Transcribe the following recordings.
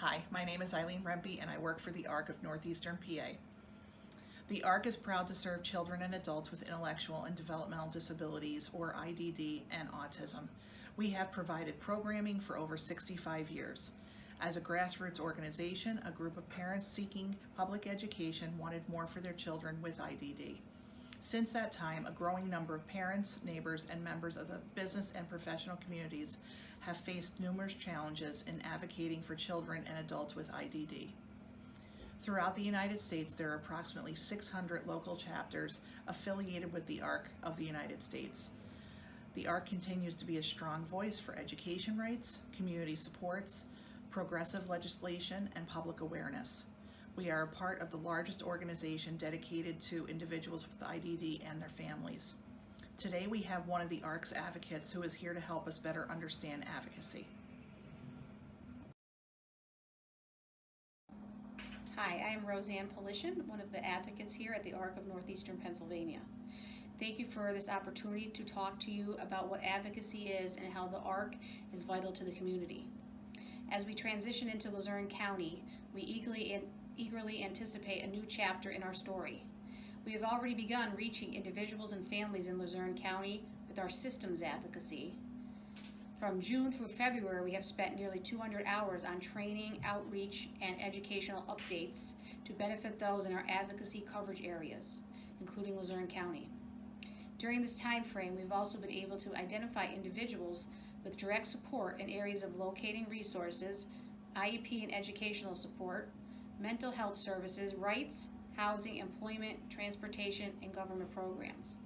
Hi, my name is Eileen Rempe and I work for the ARC of Northeastern PA. The ARC is proud to serve children and adults with intellectual and developmental disabilities, or IDD, and autism. We have provided programming for over 65 years. As a grassroots organization, a group of parents seeking public education wanted more for their children with IDD. Since that time, a growing number of parents, neighbors, and members of the business and professional communities have faced numerous challenges in advocating for children and adults with IDD. Throughout the United States, there are approximately 600 local chapters affiliated with the ARC of the United States. The ARC continues to be a strong voice for education rights, community supports, progressive legislation, and public awareness. We are a part of the largest organization dedicated to individuals with IDD and their families. Today we have one of the ARC's advocates who is here to help us better understand advocacy. Hi, I am Roseanne Polishin, one of the advocates here at the ARC of Northeastern Pennsylvania. Thank you for this opportunity to talk to you about what advocacy is and how the ARC is vital to the community. As we transition into Luzerne County, we eagerly anticipate a new chapter in our story. We have already begun reaching individuals and families in Luzerne County with our systems advocacy. From June through February, we have spent nearly 200 hours on training, outreach, and educational updates to benefit those in our advocacy coverage areas, including Luzerne County. During this time frame, we've also been able to identify individuals with direct support in areas of locating resources, IEP and educational support, mental health services, rights, housing, employment, transportation, and government programs.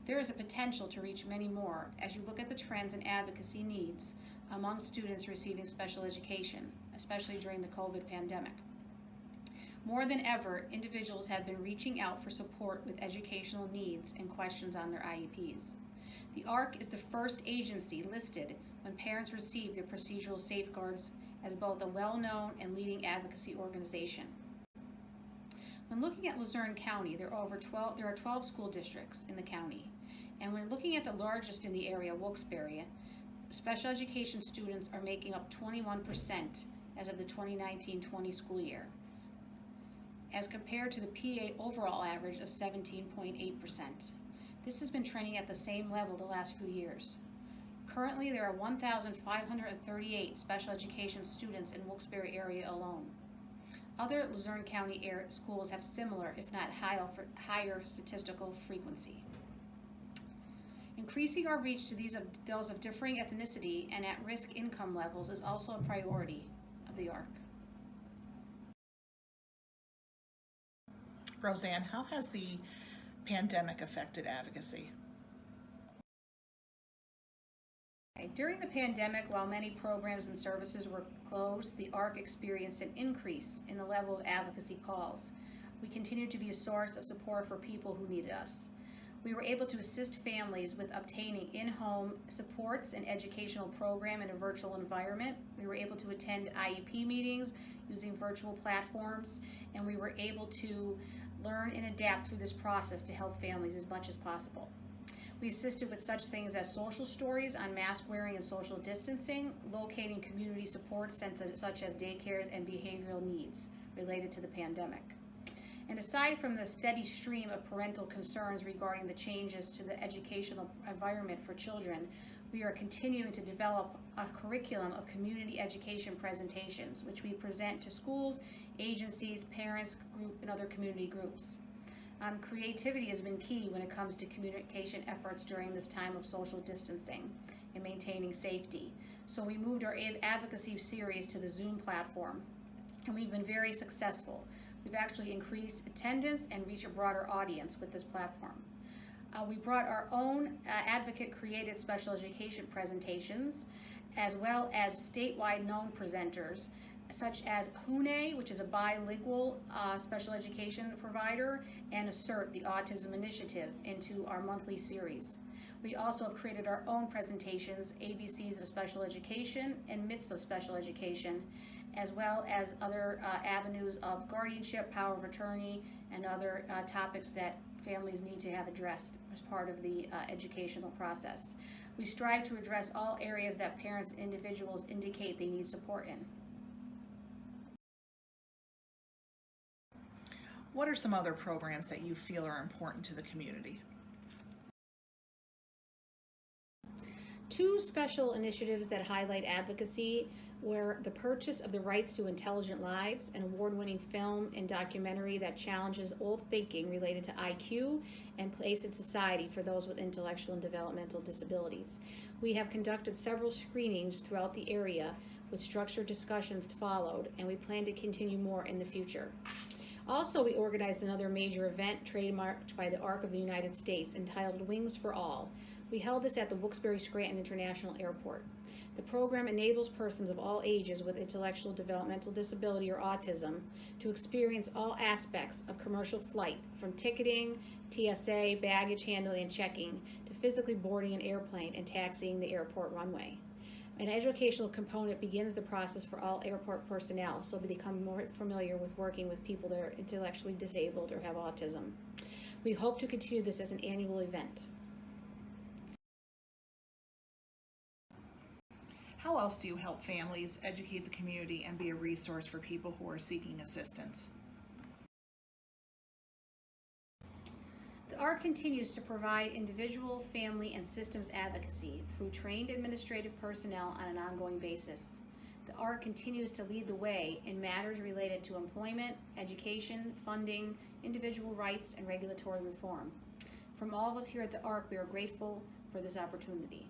There is a potential to reach many more as you look at the trends and advocacy needs among students receiving special education, especially during the COVID pandemic. More than ever, individuals have been reaching out for support with educational needs and questions on their IEPs. The ARC is the first agency listed when parents receive their procedural safeguards as both a well-known and leading advocacy organization. When looking at Luzerne County, there are 12 school districts in the county, and when looking at the largest in the area, Wilkes-Barre, special education students are making up 21% as of the 2019-20 school year, as compared to the PA overall average of 17.8%. This has been trending at the same level the last few years. Currently, there are 1,538 special education students in Wilkes-Barre area alone. Other Luzerne County schools have similar, if not higher statistical frequency. Increasing our reach to those of differing ethnicity and at-risk income levels is also a priority of the ARC. Roseanne, how has the pandemic affected advocacy? During the pandemic, while many programs and services were closed, the ARC experienced an increase in the level of advocacy calls. We continued to be a source of support for people who needed us. We were able to assist families with obtaining in-home supports and educational program in a virtual environment. We were able to attend IEP meetings using virtual platforms, and we were able to learn and adapt through this process to help families as much as possible. We assisted with such things as social stories on mask wearing and social distancing, locating community support such as daycares and behavioral needs related to the pandemic. And aside from the steady stream of parental concerns regarding the changes to the educational environment for children, we are continuing to develop a curriculum of community education presentations, which we present to schools, agencies, parents, and other community groups. Creativity has been key when it comes to communication efforts during this time of social distancing and maintaining safety. So we moved our advocacy series to the Zoom platform, and we've been very successful. We've actually increased attendance and reached a broader audience with this platform. We brought our own advocate-created special education presentations, as well as statewide known presenters, such as HUNE, which is a bilingual special education provider, and ASSERT, the Autism Initiative, into our monthly series. We also have created our own presentations, ABCs of Special Education and Myths of Special Education, as well as other avenues of guardianship, power of attorney, and other topics that families need to have addressed as part of the educational process. We strive to address all areas that parents and individuals indicate they need support in. What are some other programs that you feel are important to the community? Two special initiatives that highlight advocacy were the purchase of the rights to Intelligent Lives, an award-winning film and documentary that challenges old thinking related to IQ and place in society for those with intellectual and developmental disabilities. We have conducted several screenings throughout the area with structured discussions followed, and we plan to continue more in the future. Also, we organized another major event trademarked by the ARC of the United States entitled Wings for All. We held this at the Wilkes-Barre-Scranton International Airport. The program enables persons of all ages with intellectual developmental disability or autism to experience all aspects of commercial flight, from ticketing, TSA, baggage handling and checking, to physically boarding an airplane and taxiing the airport runway. An educational component begins the process for all airport personnel, so they become more familiar with working with people that are intellectually disabled or have autism. We hope to continue this as an annual event. How else do you help families, educate the community, and be a resource for people who are seeking assistance? The ARC continues to provide individual, family, and systems advocacy through trained administrative personnel on an ongoing basis. The ARC continues to lead the way in matters related to employment, education, funding, individual rights, and regulatory reform. From all of us here at the ARC, we are grateful for this opportunity.